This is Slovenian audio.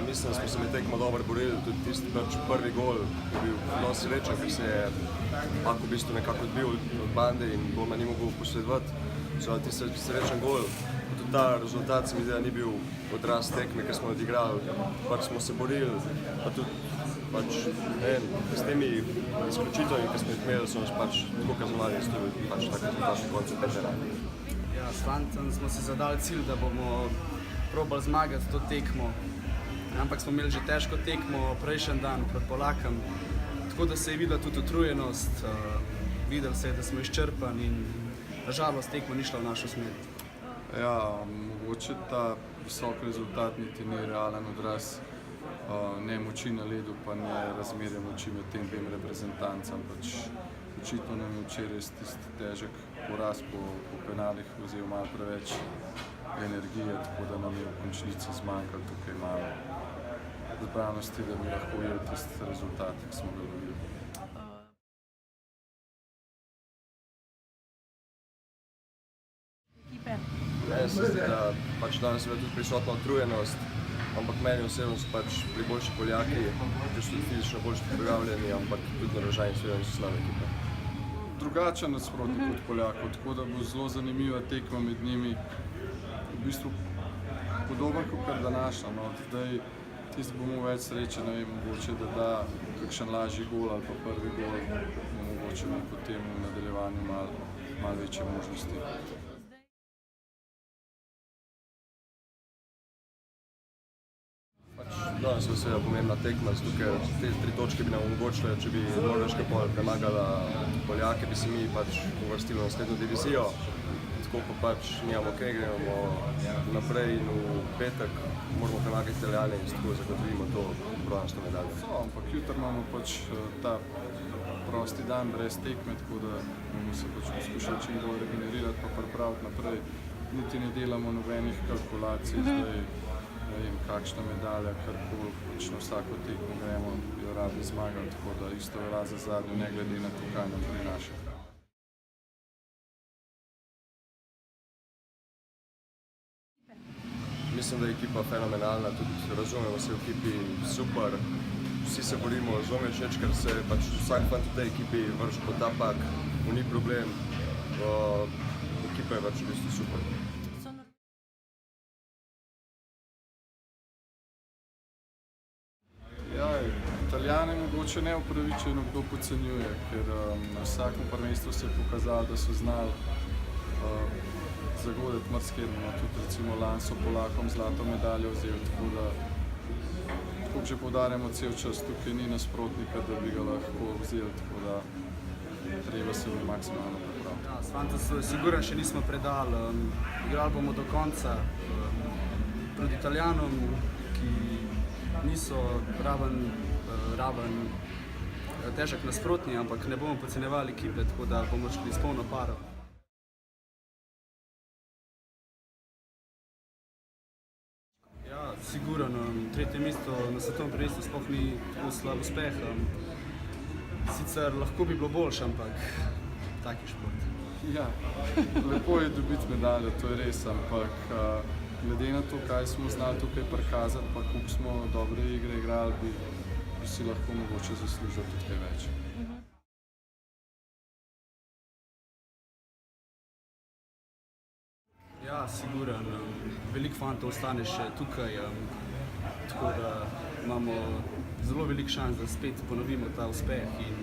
mislim, da smo se med tekmo dobro borili, tudi tisti prvi gol je bil zelo srečen, ker se je Ako v bistvu nekako odbil od bande in golman ni mogel posredovati. Tisti srečen gol, tudi ta rezultat se mi zdi, da ni bil odraz tekme, ker smo odigrali, pač smo se borili, pa tudi s temi izključitvami, ki smo jih imeli, so nas pač tako kaznovali in stojili pač tak rezultat na koncu petera. Ja, s fantom smo si zadali cilj, da bomo probali zmagati to tekmo, ampak smo imeli že težko tekmo prejšnji dan pred Polakom, tako da se je videla tudi utrujenost, videli se je, da smo izčrpani in nažalost tekma ni šla v našo smer. Ja, mogoče ta visok rezultat niti ni realen odraz ne moči na ledu, pa ne razmerja moči med tem dvem reprezentancam. Očitno nam je včeraj tisti težek poraz po penalih vzel malo preveč energije, tako da nam je v končnici zmanjkalo tukaj malo zbranosti, da bi lahko ujeli tisti rezultat, ki smo ga dobili. Meni se zdi, da danes je bila tudi prisotna utrujenost, ampak meni osebno so bili boljši Poljaki, ki so tudi fizično boljši pripravljeni, ampak tudi naražajni seveda niso slabe ekipe. Drugačen nasprotnik od Poljakov, tako da bo zelo zanimiva tekma med njimi. V bistvu podoben kot današnja. Zdaj tisti bomo več sreče, ne vem, mogoče da da kakšen lažji gol ali pa prvi gol, mogoče bo potem v nadaljevanju malo večje možnosti. Danes je seveda pomembna tekma, zato ker te 3 točke bi nam omogočile, če bi Norveška premagala Poljake, bi se mi uvrstili v naslednjo divizijo. Tako pa nimamo kaj, gremo naprej in v petek moramo premagati Italijane in tako zagotovimo to bronasta medaljo. Ampak jutri imamo ta prosti dan brez tekme, tako da bomo se poskušali čim bolj regenerirati pa pripraviti naprej. Niti ne delamo nobenih kalkulacij, zdaj ne vem, kakšna medalja, karkoli, na vsako tekmo gremo, jo radi zmagati, tako da isto velja za zadnjo, ne glede na to, kaj nam prinaša. Mislim, da je ekipa fenomenalna, tudi razumemo se v ekipi super, vsi se borimo, zelo všeč, ker se vsak fant v tej ekipi vrši po ta pak, ni problem, ekipa je v bistvu super. Italijane mogoče neupravičeno kdo podcenjuje, ker na vsakem prvenstvu se je pokazalo, da so znali zagoditi marsikaj, tudi recimo lani so Polakom zlato medaljo vzeli, tako da tako že poudarjamo cel čas, tukaj ni nasprotnika, da bi ga lahko vzeli, tako da treba se bo maksimalno pripraviti. Ja, s fantom sigurno še nismo predali, igrali bomo do konca proti Italijanom, ki niso raven težek nasprotni, ampak ne bomo podcenjevali ekipe, tako da bomo šli s polno paro. Ja, sigurno, 3. mesto na svetovnem prvenstvu sploh ni tako slab uspeh. Sicer lahko bi bilo boljše, ampak tak je šport. Ja, lepo je dobiti medaljo, to je res, ampak glede na to, kaj smo znali tukaj prikazati, pa koliko smo dobre igre igrali, bi si lahko mogoče zaslužili tudi kaj več. Ja, sigurno. Veliko fantov ostane še tukaj, tako da imamo zelo veliko šans, da spet ponovimo ta uspeh in